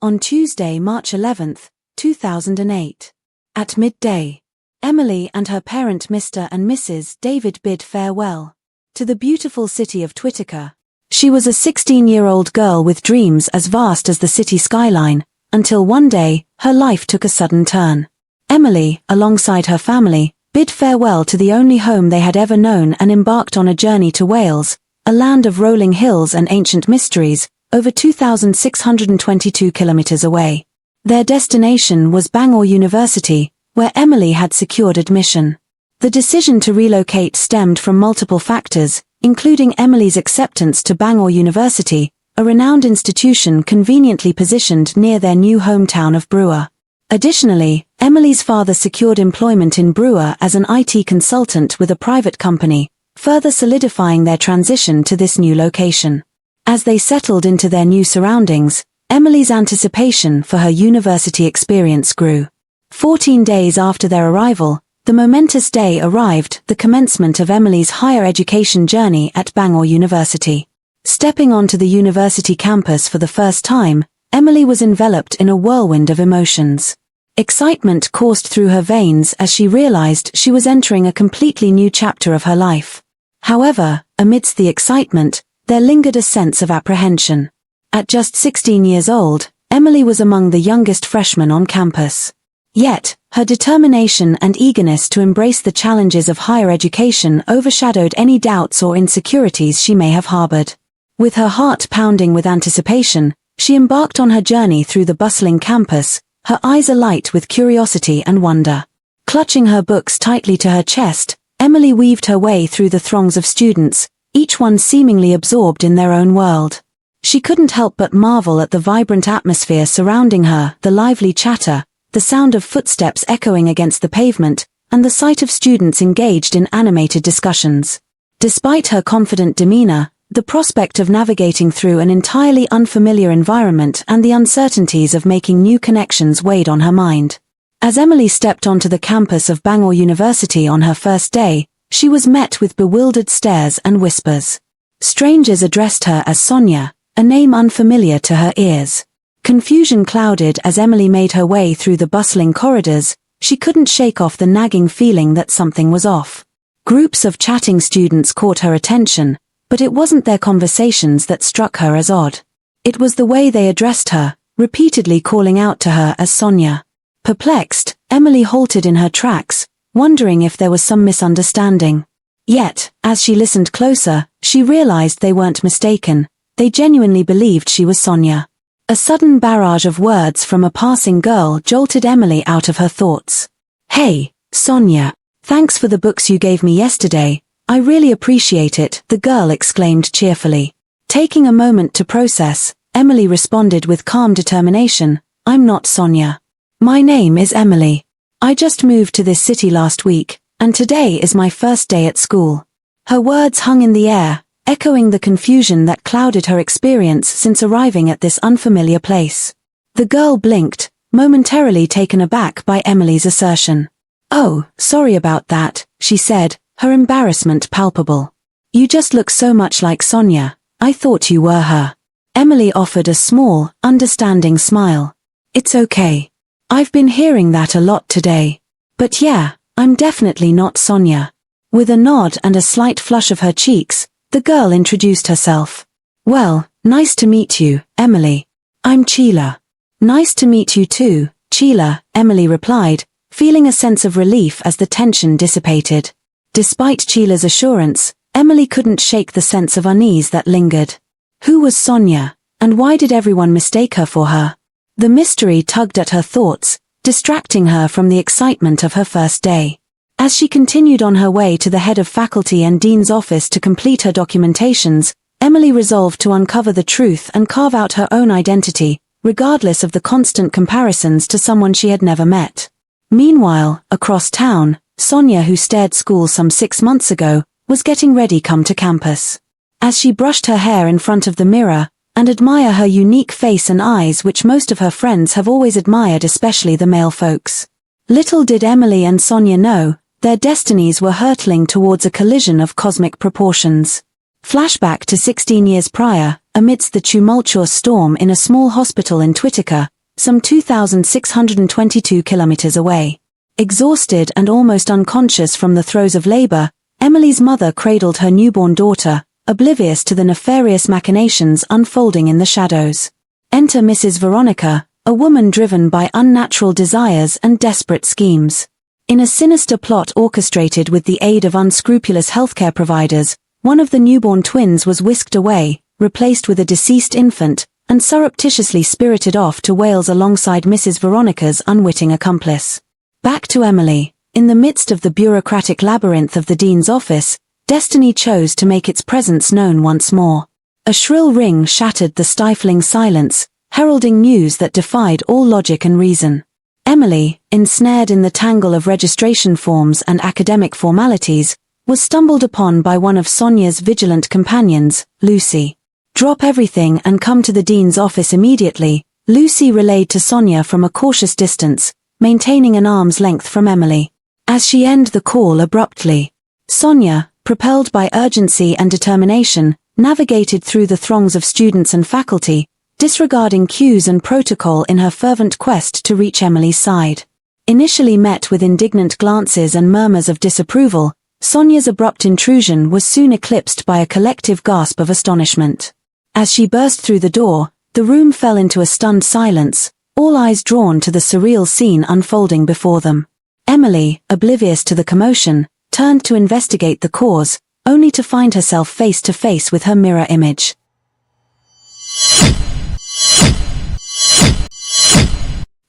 On Tuesday, March 11, 2008. At midday, Emily and her parent Mr. and Mrs. David bid farewell to the beautiful city of Whittaker. She was a 16-year-old girl with dreams as vast as the city skyline, until one day, her life took a sudden turn. Emily, alongside her family, bid farewell to the only home they had ever known and embarked on a journey to Wales, a land of rolling hills and ancient mysteries, over 2,622 kilometers away. Their destination was Bangor University, where Emily had secured admission. The decision to relocate stemmed from multiple factors, including Emily's acceptance to Bangor University, a renowned institution conveniently positioned near their new hometown of Brewer. Additionally, Emily's father secured employment in Brewer as an IT consultant with a private company, further solidifying their transition to this new location. As they settled into their new surroundings, Emily's anticipation for her university experience grew. 14 days after their arrival, the momentous day arrived, the commencement of Emily's higher education journey at Bangor University. Stepping onto the university campus for the first time, Emily was enveloped in a whirlwind of emotions. Excitement coursed through her veins as she realized she was entering a completely new chapter of her life. However, amidst the excitement, there lingered a sense of apprehension. At just 16 years old, Emily was among the youngest freshmen on campus. Yet, her determination and eagerness to embrace the challenges of higher education overshadowed any doubts or insecurities she may have harbored. With her heart pounding with anticipation, she embarked on her journey through the bustling campus, her eyes alight with curiosity and wonder. Clutching her books tightly to her chest, Emily weaved her way through the throngs of students, each one seemingly absorbed in their own world. She couldn't help but marvel at the vibrant atmosphere surrounding her, the lively chatter, the sound of footsteps echoing against the pavement, and the sight of students engaged in animated discussions. Despite her confident demeanor, the prospect of navigating through an entirely unfamiliar environment and the uncertainties of making new connections weighed on her mind. As Emily stepped onto the campus of Bangor University on her first day, she was met with bewildered stares and whispers. Strangers addressed her as Sonia, a name unfamiliar to her ears. Confusion clouded as Emily made her way through the bustling corridors. She couldn't shake off the nagging feeling that something was off. Groups of chatting students caught her attention, but it wasn't their conversations that struck her as odd. It was the way they addressed her, repeatedly calling out to her as Sonia. Perplexed, Emily halted in her tracks, wondering if there was some misunderstanding. Yet, as she listened closer, she realized they weren't mistaken. They genuinely believed she was Sonia. A sudden barrage of words from a passing girl jolted Emily out of her thoughts. "Hey, Sonia, thanks for the books you gave me yesterday. I really appreciate it," the girl exclaimed cheerfully. Taking a moment to process, Emily responded with calm determination, "I'm not Sonia. My name is Emily. I just moved to this city last week, and today is my first day at school." Her words hung in the air, echoing the confusion that clouded her experience since arriving at this unfamiliar place. The girl blinked, momentarily taken aback by Emily's assertion. "Oh, sorry about that," she said, her embarrassment palpable. "You just look so much like Sonia. I thought you were her." Emily offered a small, understanding smile. "It's okay. I've been hearing that a lot today. But yeah, I'm definitely not Sonia." With a nod and a slight flush of her cheeks, the girl introduced herself. "Well, nice to meet you, Emily. I'm Sheila." "Nice to meet you too, Sheila," Emily replied, feeling a sense of relief as the tension dissipated. Despite Sheila's assurance, Emily couldn't shake the sense of unease that lingered. Who was Sonia, and why did everyone mistake her for her? The mystery tugged at her thoughts, distracting her from the excitement of her first day. As she continued on her way to the head of faculty and dean's office to complete her documentations, Emily resolved to uncover the truth and carve out her own identity, regardless of the constant comparisons to someone she had never met. Meanwhile, across town, Sonia, who started school some 6 months ago, was getting ready come to campus. As she brushed her hair in front of the mirror, and admired her unique face and eyes which most of her friends have always admired, especially the male folks. Little did Emily and Sonia know, their destinies were hurtling towards a collision of cosmic proportions. Flashback to 16 years prior, amidst the tumultuous storm in a small hospital in Twitica, some 2,622 kilometers away. Exhausted and almost unconscious from the throes of labor, Emily's mother cradled her newborn daughter, oblivious to the nefarious machinations unfolding in the shadows. Enter Mrs. Veronica, a woman driven by unnatural desires and desperate schemes. In a sinister plot orchestrated with the aid of unscrupulous healthcare providers, one of the newborn twins was whisked away, replaced with a deceased infant, and surreptitiously spirited off to Wales alongside Mrs. Veronica's unwitting accomplice. Back to Emily. In the midst of the bureaucratic labyrinth of the dean's office, destiny chose to make its presence known once more. A shrill ring shattered the stifling silence, heralding news that defied all logic and reason. Emily, ensnared in the tangle of registration forms and academic formalities, was stumbled upon by one of Sonia's vigilant companions, Lucy. "Drop everything and come to the dean's office immediately," Lucy relayed to Sonia from a cautious distance, maintaining an arm's length from Emily. As she ended the call abruptly, Sonia, propelled by urgency and determination, navigated through the throngs of students and faculty, disregarding cues and protocol in her fervent quest to reach Emily's side. Initially met with indignant glances and murmurs of disapproval, Sonia's abrupt intrusion was soon eclipsed by a collective gasp of astonishment. As she burst through the door, the room fell into a stunned silence, all eyes drawn to the surreal scene unfolding before them. Emily, oblivious to the commotion, turned to investigate the cause, only to find herself face to face with her mirror image.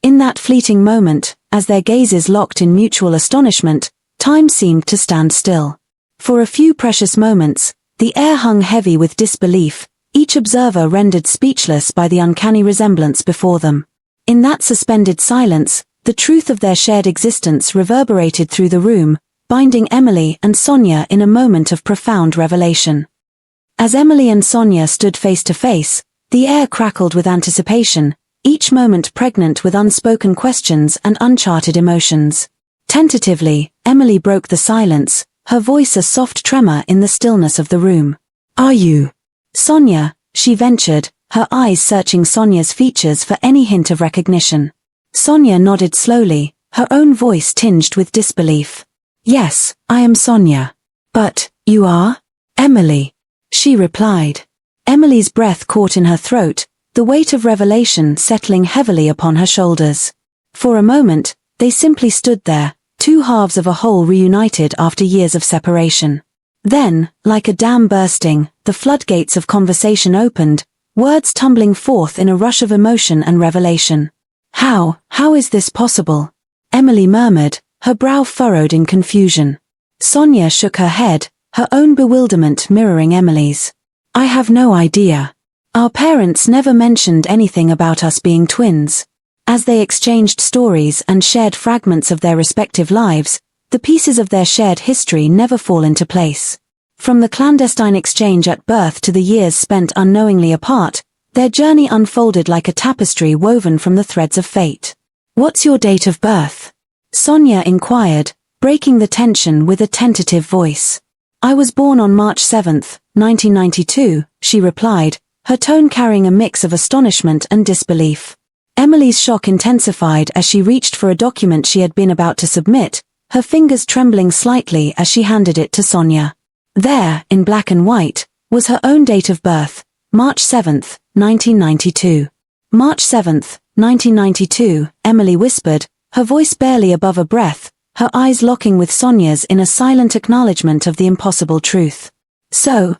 In that fleeting moment, as their gazes locked in mutual astonishment, time seemed to stand still. For a few precious moments, the air hung heavy with disbelief, each observer rendered speechless by the uncanny resemblance before them. In that suspended silence, the truth of their shared existence reverberated through the room, binding Emily and Sonia in a moment of profound revelation. As Emily and Sonia stood face to face, the air crackled with anticipation, each moment pregnant with unspoken questions and uncharted emotions. Tentatively, Emily broke the silence, her voice a soft tremor in the stillness of the room. "Are you Sonia?" she ventured, her eyes searching Sonia's features for any hint of recognition. Sonia nodded slowly, her own voice tinged with disbelief. "Yes, I am Sonia." "But, you are Emily," she replied. Emily's breath caught in her throat, the weight of revelation settling heavily upon her shoulders. For a moment, they simply stood there, two halves of a whole reunited after years of separation. Then, like a dam bursting, the floodgates of conversation opened, words tumbling forth in a rush of emotion and revelation. How is this possible?" Emily murmured, her brow furrowed in confusion. Sonia shook her head, her own bewilderment mirroring Emily's. "I have no idea. Our parents never mentioned anything about us being twins." As they exchanged stories and shared fragments of their respective lives, the pieces of their shared history never fall into place. From the clandestine exchange at birth to the years spent unknowingly apart, their journey unfolded like a tapestry woven from the threads of fate. "What's your date of birth?" Sonia inquired, breaking the tension with a tentative voice. "I was born on March 7th, 1992, she replied, her tone carrying a mix of astonishment and disbelief. Emily's shock intensified as she reached for a document she had been about to submit, her fingers trembling slightly as she handed it to Sonia. There, in black and white, was her own date of birth, March 7th, 1992. "March 7th, 1992, Emily whispered, her voice barely above a breath, her eyes locking with Sonia's in a silent acknowledgement of the impossible truth. "So,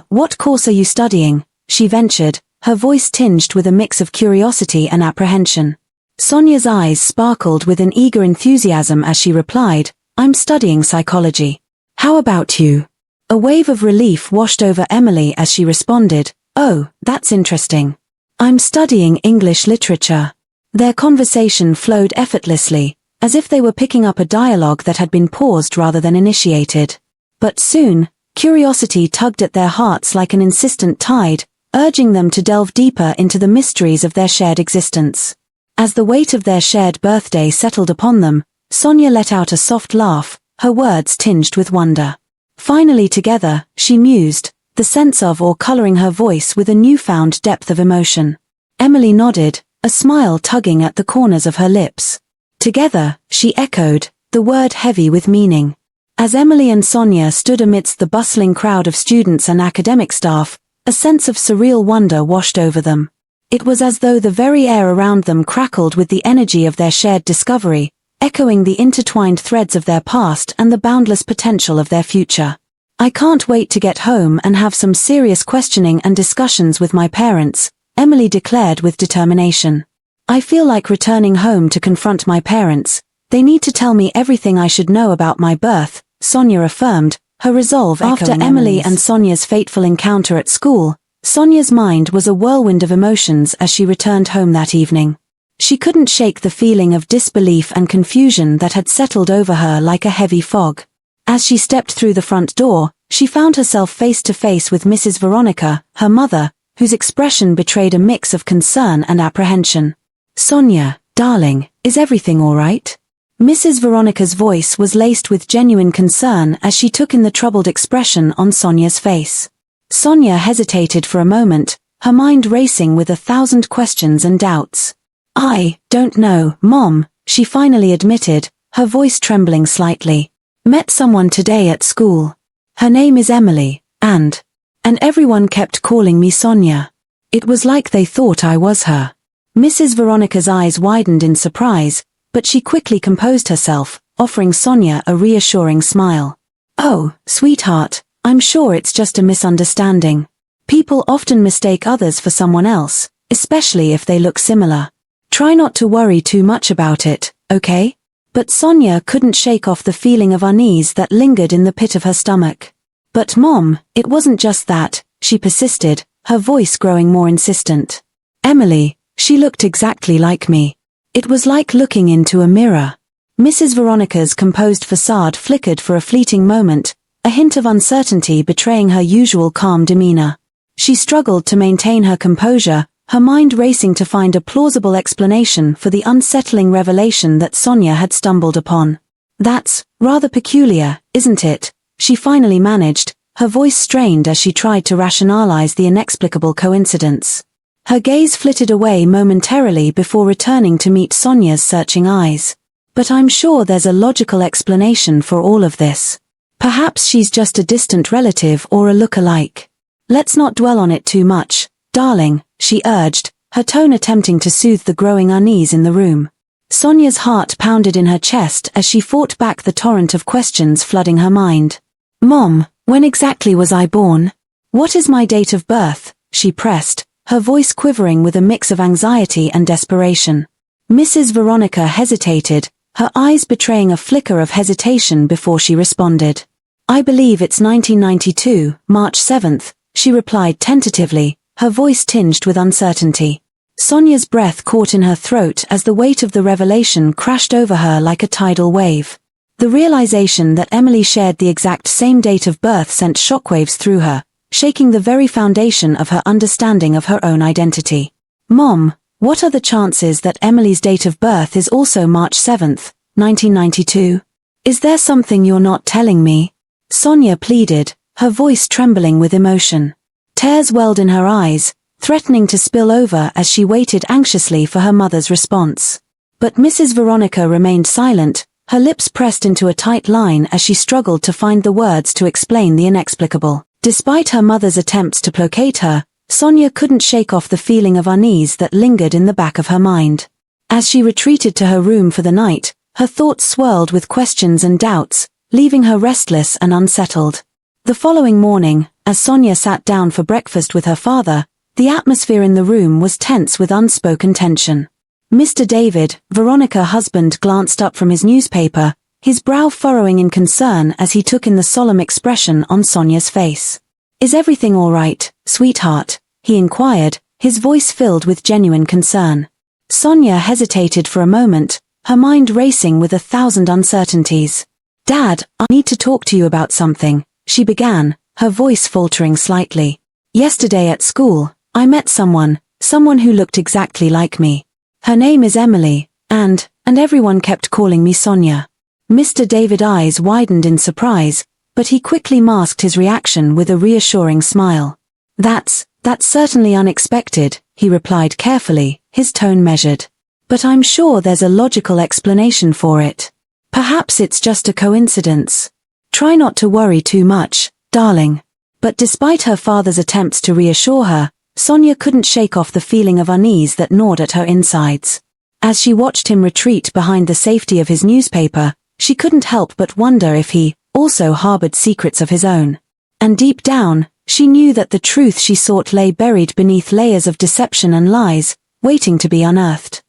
what course are you studying?" she ventured, her voice tinged with a mix of curiosity and apprehension. Sonia's eyes sparkled with an eager enthusiasm as she replied, "I'm studying psychology." "How about you?" A wave of relief washed over Emily as she responded, "Oh, that's interesting. I'm studying English literature." Their conversation flowed effortlessly, as if they were picking up a dialogue that had been paused rather than initiated. But soon, curiosity tugged at their hearts like an insistent tide, urging them to delve deeper into the mysteries of their shared existence. As the weight of their shared birthday settled upon them, Sonia let out a soft laugh, her words tinged with wonder. Finally together, she mused, the sense of or coloring her voice with a newfound depth of emotion. Emily nodded, a smile tugging at the corners of her lips. Together, she echoed, the word heavy with meaning. As Emily and Sonia stood amidst the bustling crowd of students and academic staff, a sense of surreal wonder washed over them. It was as though the very air around them crackled with the energy of their shared discovery, echoing the intertwined threads of their past and the boundless potential of their future. I can't wait to get home and have some serious questioning and discussions with my parents, Emily declared with determination. I feel like returning home to confront my parents. They need to tell me everything I should know about my birth, Sonia affirmed, her resolve echoing After Emily and Sonia's fateful encounter at school, Sonia's mind was a whirlwind of emotions as she returned home that evening. She couldn't shake the feeling of disbelief and confusion that had settled over her like a heavy fog. As she stepped through the front door, she found herself face to face with Mrs. Veronica, her mother, whose expression betrayed a mix of concern and apprehension. Sonia, darling, is everything all right? Mrs. Veronica's voice was laced with genuine concern as she took in the troubled expression on Sonia's face. Sonia hesitated for a moment, her mind racing with 1,000 questions and doubts. I don't know, Mom, she finally admitted, her voice trembling slightly. Met someone today at school. Her name is Emily, and everyone kept calling me Sonia. It was like they thought I was her. Mrs. Veronica's eyes widened in surprise, but she quickly composed herself, offering Sonia a reassuring smile. Oh, sweetheart, I'm sure it's just a misunderstanding. People often mistake others for someone else, especially if they look similar. Try not to worry too much about it, okay? But Sonia couldn't shake off the feeling of unease that lingered in the pit of her stomach. But Mom, it wasn't just that, she persisted, her voice growing more insistent. Emily, she looked exactly like me. It was like looking into a mirror. Mrs. Veronica's composed facade flickered for a fleeting moment, a hint of uncertainty betraying her usual calm demeanor. She struggled to maintain her composure, her mind racing to find a plausible explanation for the unsettling revelation that Sonia had stumbled upon. That's rather peculiar, isn't it? She finally managed, her voice strained as she tried to rationalize the inexplicable coincidence. Her gaze flitted away momentarily before returning to meet Sonia's searching eyes. But I'm sure there's a logical explanation for all of this. Perhaps she's just a distant relative or a look-alike. Let's not dwell on it too much, darling, she urged, her tone attempting to soothe the growing unease in the room. Sonia's heart pounded in her chest as she fought back the torrent of questions flooding her mind. Mom, when exactly was I born? What is my date of birth? She pressed, her voice quivering with a mix of anxiety and desperation. Mrs. Veronica hesitated, her eyes betraying a flicker of hesitation before she responded. I believe it's 1992, March 7th, she replied tentatively, her voice tinged with uncertainty. Sonia's breath caught in her throat as the weight of the revelation crashed over her like a tidal wave. The realization that Emily shared the exact same date of birth sent shockwaves through her, shaking the very foundation of her understanding of her own identity. Mom, what are the chances that Emily's date of birth is also March 7th, 1992? Is there something you're not telling me? Sonia pleaded, her voice trembling with emotion. Tears welled in her eyes, threatening to spill over as she waited anxiously for her mother's response. But Mrs. Veronica remained silent, her lips pressed into a tight line as she struggled to find the words to explain the inexplicable. Despite her mother's attempts to placate her, Sonia couldn't shake off the feeling of unease that lingered in the back of her mind. As she retreated to her room for the night, her thoughts swirled with questions and doubts, leaving her restless and unsettled. The following morning, as Sonia sat down for breakfast with her father, the atmosphere in the room was tense with unspoken tension. Mr. David, Veronica's husband, glanced up from his newspaper, his brow furrowing in concern as he took in the solemn expression on Sonia's face. Is everything all right, sweetheart? He inquired, his voice filled with genuine concern. Sonia hesitated for a moment, her mind racing with 1,000 uncertainties. Dad, I need to talk to you about something, she began, her voice faltering slightly. Yesterday at school, I met someone who looked exactly like me. Her name is Emily, and everyone kept calling me Sonia. Mr. David's eyes widened in surprise, but he quickly masked his reaction with a reassuring smile. That's certainly unexpected," he replied carefully, his tone measured. "But I'm sure there's a logical explanation for it. Perhaps it's just a coincidence. Try not to worry too much, darling." But despite her father's attempts to reassure her, Sonia couldn't shake off the feeling of unease that gnawed at her insides. As she watched him retreat behind the safety of his newspaper, she couldn't help but wonder if he also harbored secrets of his own. And deep down, she knew that the truth she sought lay buried beneath layers of deception and lies, waiting to be unearthed.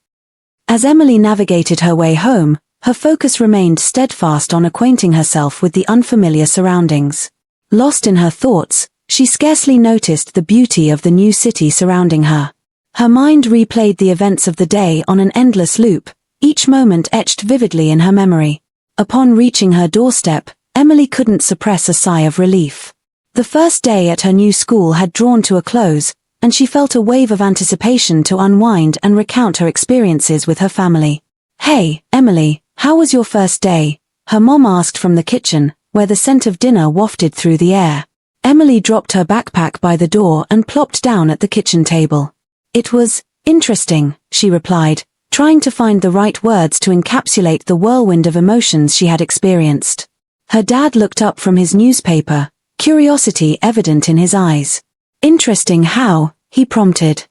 As Emily navigated her way home, her focus remained steadfast on acquainting herself with the unfamiliar surroundings. Lost in her thoughts, she scarcely noticed the beauty of the new city surrounding her. Her mind replayed the events of the day on an endless loop, each moment etched vividly in her memory. Upon reaching her doorstep, Emily couldn't suppress a sigh of relief. The first day at her new school had drawn to a close, and she felt a wave of anticipation to unwind and recount her experiences with her family. "Hey, Emily, how was your first day?" her mom asked from the kitchen, where the scent of dinner wafted through the air. Emily dropped her backpack by the door and plopped down at the kitchen table. "It was interesting," she replied, trying to find the right words to encapsulate the whirlwind of emotions she had experienced. Her dad looked up from his newspaper, curiosity evident in his eyes. "Interesting how?" he prompted.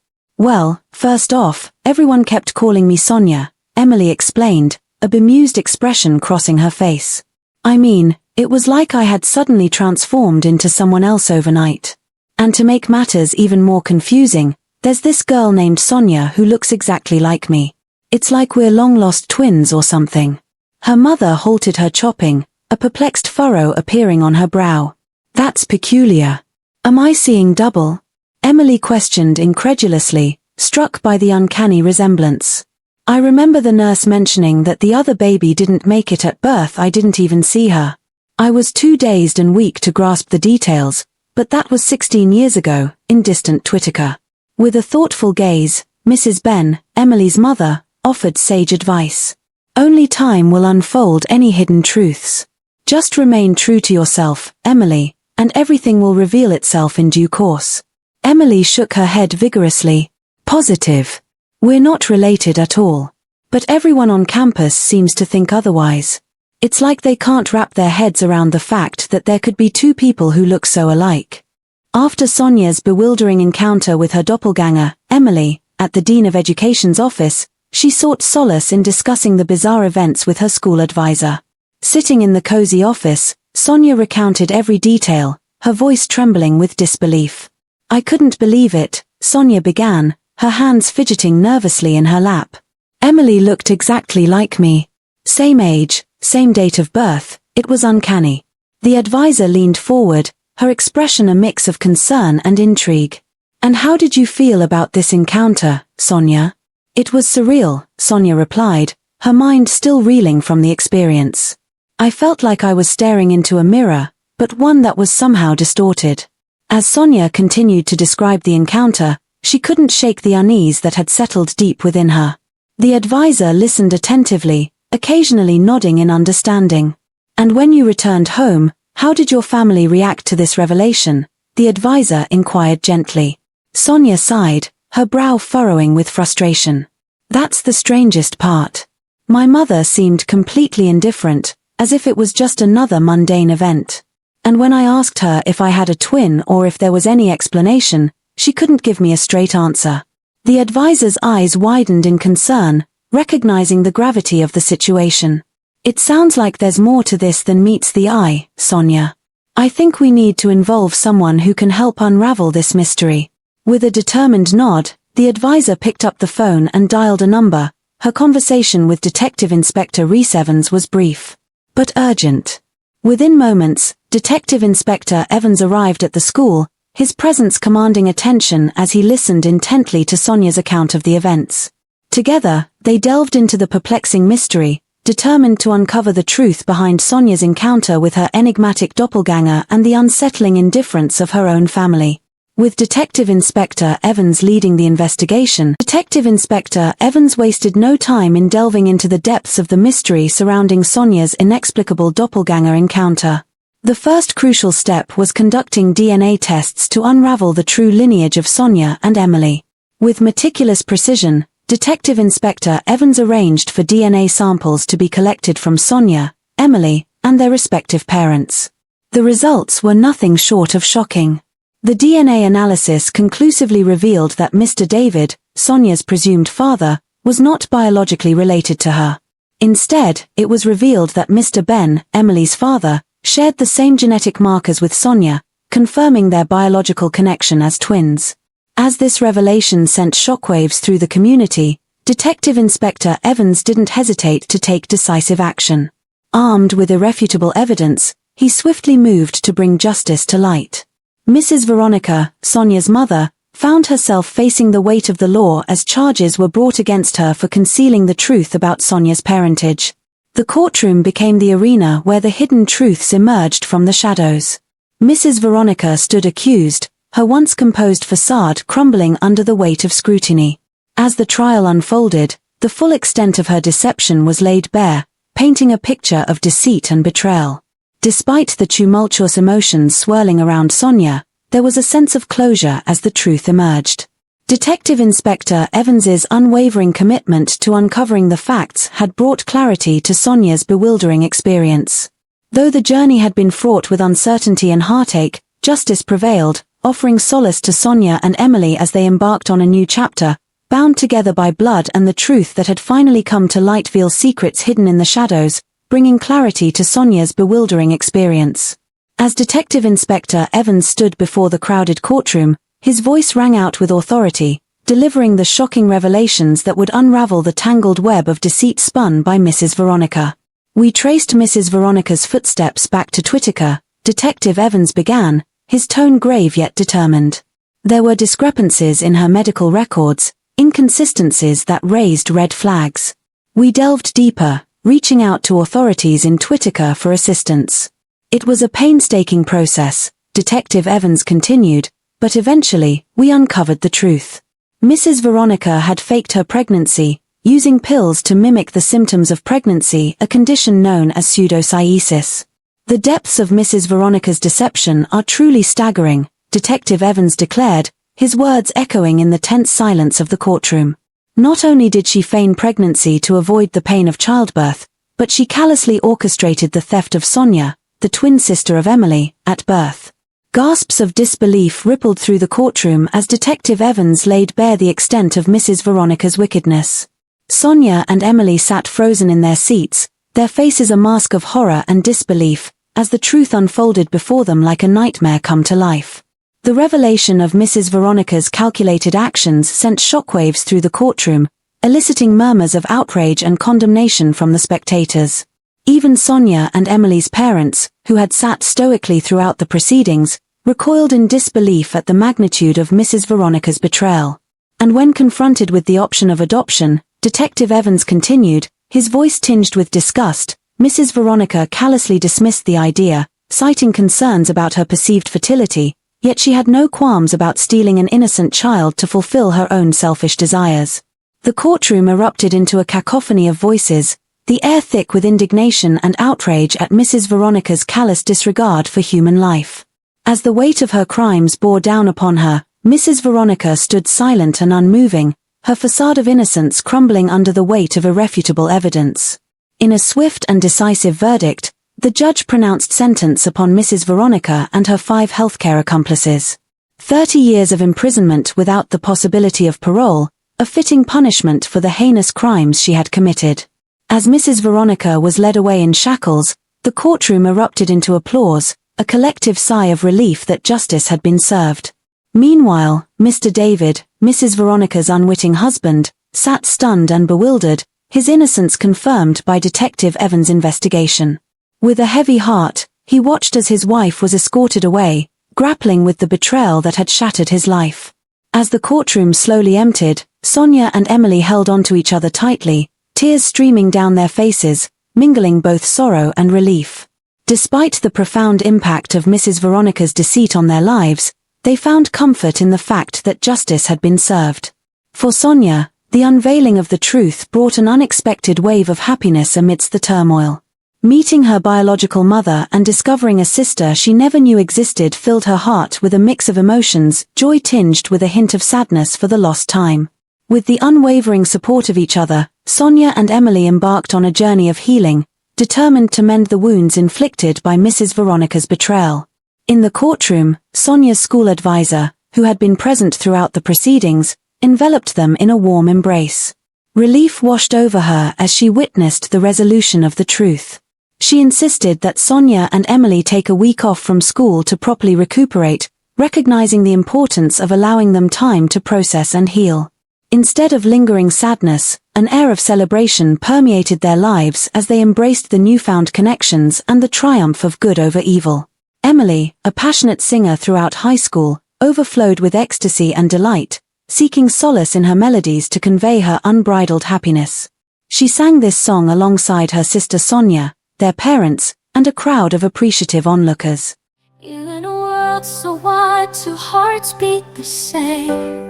"Well, first off, everyone kept calling me Sonia," Emily explained, a bemused expression crossing her face. "I mean, it was like I had suddenly transformed into someone else overnight. And to make matters even more confusing, there's this girl named Sonia who looks exactly like me. It's like we're long-lost twins or something." Her mother halted her chopping, a perplexed furrow appearing on her brow. "That's peculiar. Am I seeing double?" Emily questioned incredulously, struck by the uncanny resemblance. "I remember the nurse mentioning that the other baby didn't make it at birth. I didn't even see her. I was too dazed and weak to grasp the details, but that was 16 years ago, in distant Twitica." With a thoughtful gaze, Mrs. Ben, Emily's mother, offered sage advice. "Only time will unfold any hidden truths. Just remain true to yourself, Emily, and everything will reveal itself in due course." Emily shook her head vigorously. "Positive. We're not related at all. But everyone on campus seems to think otherwise. It's like they can't wrap their heads around the fact that there could be two people who look so alike." After Sonia's bewildering encounter with her doppelganger, Emily, at the Dean of Education's office, she sought solace in discussing the bizarre events with her school advisor. Sitting in the cozy office, Sonia recounted every detail, her voice trembling with disbelief. "I couldn't believe it," Sonia began, her hands fidgeting nervously in her lap. "Emily looked exactly like me. Same age, same date of birth, it was uncanny." The advisor leaned forward, her expression a mix of concern and intrigue. "And how did you feel about this encounter, Sonia?" "It was surreal," Sonia replied, her mind still reeling from the experience. "I felt like I was staring into a mirror, but one that was somehow distorted." As Sonia continued to describe the encounter, she couldn't shake the unease that had settled deep within her. The advisor listened attentively, occasionally nodding in understanding. "And when you returned home, how did your family react to this revelation?" the advisor inquired gently. Sonia sighed, her brow furrowing with frustration. "That's the strangest part. My mother seemed completely indifferent, as if it was just another mundane event. And when I asked her if I had a twin or if there was any explanation, she couldn't give me a straight answer." The advisor's eyes widened in concern, recognizing the gravity of the situation. "It sounds like there's more to this than meets the eye, Sonia. I think we need to involve someone who can help unravel this mystery." With a determined nod, the advisor picked up the phone and dialed a number. Her conversation with Detective Inspector Rhys Evans was brief, but urgent. Within moments, Detective Inspector Evans arrived at the school, his presence commanding attention as he listened intently to Sonia's account of the events. Together, they delved into the perplexing mystery, determined to uncover the truth behind Sonia's encounter with her enigmatic doppelganger and the unsettling indifference of her own family. With Detective Inspector Evans leading the investigation, Detective Inspector Evans wasted no time in delving into the depths of the mystery surrounding Sonia's inexplicable doppelganger encounter. The first crucial step was conducting DNA tests to unravel the true lineage of Sonia and Emily. With meticulous precision, Detective Inspector Evans arranged for DNA samples to be collected from Sonia, Emily, and their respective parents. The results were nothing short of shocking. The DNA analysis conclusively revealed that Mr. David, Sonia's presumed father, was not biologically related to her. Instead, it was revealed that Mr. Ben, Emily's father, shared the same genetic markers with Sonia, confirming their biological connection as twins. As this revelation sent shockwaves through the community, Detective Inspector Evans didn't hesitate to take decisive action. Armed with irrefutable evidence, he swiftly moved to bring justice to light. Mrs. Veronica, Sonia's mother, found herself facing the weight of the law as charges were brought against her for concealing the truth about Sonia's parentage. The courtroom became the arena where the hidden truths emerged from the shadows. Mrs. Veronica stood accused, her once composed facade crumbling under the weight of scrutiny. As the trial unfolded, the full extent of her deception was laid bare, painting a picture of deceit and betrayal. Despite the tumultuous emotions swirling around Sonia, there was a sense of closure as the truth emerged. Detective Inspector Evans's unwavering commitment to uncovering the facts had brought clarity to Sonia's bewildering experience. Though the journey had been fraught with uncertainty and heartache, justice prevailed, offering solace to Sonia and Emily as they embarked on a new chapter, bound together by blood and the truth that had finally come to light reveal secrets hidden in the shadows, bringing clarity to Sonia's bewildering experience. As Detective Inspector Evans stood before the crowded courtroom, his voice rang out with authority, delivering the shocking revelations that would unravel the tangled web of deceit spun by Mrs. Veronica. "We traced Mrs. Veronica's footsteps back to Twitica," Detective Evans began, his tone grave yet determined. There were discrepancies in her medical records, inconsistencies that raised red flags. "We delved deeper, reaching out to authorities in Twitica for assistance. It was a painstaking process," Detective Evans continued, "but eventually, we uncovered the truth. Mrs. Veronica had faked her pregnancy, using pills to mimic the symptoms of pregnancy, a condition known as pseudocyesis. The depths of Mrs. Veronica's deception are truly staggering," Detective Evans declared, his words echoing in the tense silence of the courtroom. "Not only did she feign pregnancy to avoid the pain of childbirth, but she callously orchestrated the theft of Sonia, the twin sister of Emily, at birth." Gasps of disbelief rippled through the courtroom as Detective Evans laid bare the extent of Mrs. Veronica's wickedness. Sonia and Emily sat frozen in their seats, their faces a mask of horror and disbelief, as the truth unfolded before them like a nightmare come to life. The revelation of Mrs. Veronica's calculated actions sent shockwaves through the courtroom, eliciting murmurs of outrage and condemnation from the spectators. Even Sonia and Emily's parents, who had sat stoically throughout the proceedings, recoiled in disbelief at the magnitude of Mrs. Veronica's betrayal. And when confronted with the option of adoption, Detective Evans continued, his voice tinged with disgust, Mrs. Veronica callously dismissed the idea, citing concerns about her perceived fertility, yet she had no qualms about stealing an innocent child to fulfill her own selfish desires. The courtroom erupted into a cacophony of voices, the air thick with indignation and outrage at Mrs. Veronica's callous disregard for human life. As the weight of her crimes bore down upon her, Mrs. Veronica stood silent and unmoving, her facade of innocence crumbling under the weight of irrefutable evidence. In a swift and decisive verdict, the judge pronounced sentence upon Mrs. Veronica and her 5 healthcare accomplices. 30 years of imprisonment without the possibility of parole, a fitting punishment for the heinous crimes she had committed. As Mrs. Veronica was led away in shackles, the courtroom erupted into applause, a collective sigh of relief that justice had been served. Meanwhile, Mr. David, Mrs. Veronica's unwitting husband, sat stunned and bewildered, his innocence confirmed by Detective Evans' investigation. With a heavy heart, he watched as his wife was escorted away, grappling with the betrayal that had shattered his life. As the courtroom slowly emptied, Sonia and Emily held onto each other tightly, tears streaming down their faces, mingling both sorrow and relief. Despite the profound impact of Mrs. Veronica's deceit on their lives, they found comfort in the fact that justice had been served. For Sonia, the unveiling of the truth brought an unexpected wave of happiness amidst the turmoil. Meeting her biological mother and discovering a sister she never knew existed filled her heart with a mix of emotions, joy tinged with a hint of sadness for the lost time. With the unwavering support of each other, Sonia and Emily embarked on a journey of healing, determined to mend the wounds inflicted by Mrs. Veronica's betrayal. In the courtroom, Sonia's school advisor, who had been present throughout the proceedings, enveloped them in a warm embrace. Relief washed over her as she witnessed the resolution of the truth. She insisted that Sonia and Emily take a week off from school to properly recuperate, recognizing the importance of allowing them time to process and heal. Instead of lingering sadness, an air of celebration permeated their lives as they embraced the newfound connections and the triumph of good over evil. Emily, a passionate singer throughout high school, overflowed with ecstasy and delight, seeking solace in her melodies to convey her unbridled happiness. She sang this song alongside her sister Sonia, their parents, and a crowd of appreciative onlookers. In a world so wide, two hearts beat the same.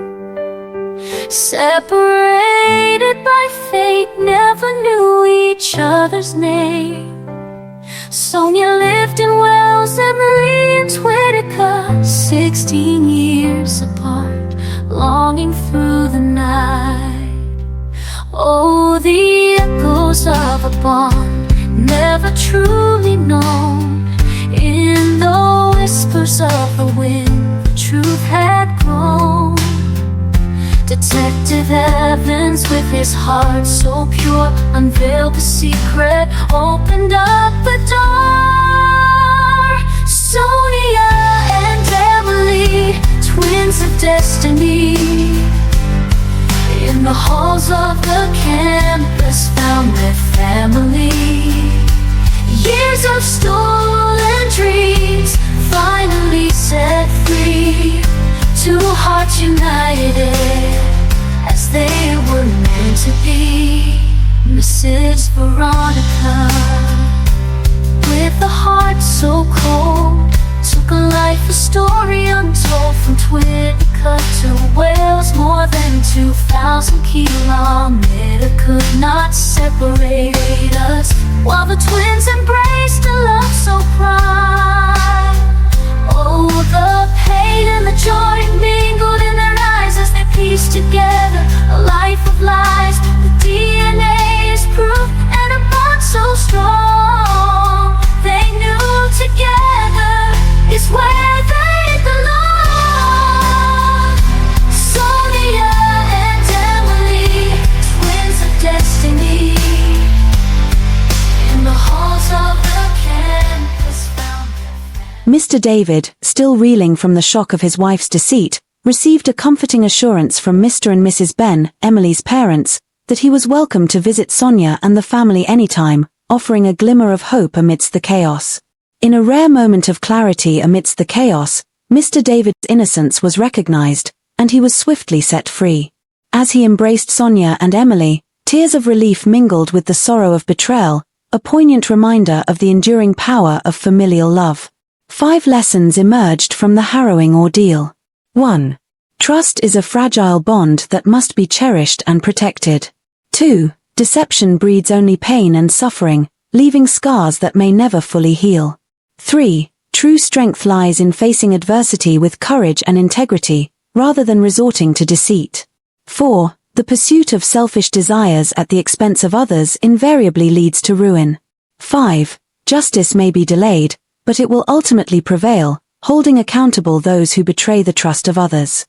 Separated by fate, never knew each other's name. Sonia lived in Wells, Emily in Twitica, 16 years apart, longing through the night. Oh, the echoes of a bond never truly known. In the whispers of the wind, the truth had grown. Detective Evans, with his heart so pure, unveiled the secret, opened up the door. Sonia and Emily, twins of destiny, in the halls of the campus found their family. Years of stolen dreams finally set free. Two hearts united as they were meant to be. Mrs. Veronica, with a heart so cold, took a life, a story untold, from Twitica to Wales. More than 2,000 kilometers could not separate us, while the twins embraced a love so bright. Oh, the pain and the joy mingled in their eyes as they pieced together a life of lies. The DNA is proof, and a bond so strong. They knew together is where they belong. Sonia and Emily, twins of destiny, in the halls of the campus found. Mr. David, still reeling from the shock of his wife's deceit, received a comforting assurance from Mr. and Mrs. Ben, Emily's parents, that he was welcome to visit Sonia and the family anytime, offering a glimmer of hope amidst the chaos. In a rare moment of clarity amidst the chaos, Mr. David's innocence was recognized, and he was swiftly set free. As he embraced Sonia and Emily, tears of relief mingled with the sorrow of betrayal, a poignant reminder of the enduring power of familial love. 5 lessons emerged from the harrowing ordeal. 1. Trust is a fragile bond that must be cherished and protected. 2. Deception breeds only pain and suffering, leaving scars that may never fully heal. 3. True strength lies in facing adversity with courage and integrity, rather than resorting to deceit. 4. The pursuit of selfish desires at the expense of others invariably leads to ruin. 5. Justice may be delayed, but it will ultimately prevail, holding accountable those who betray the trust of others.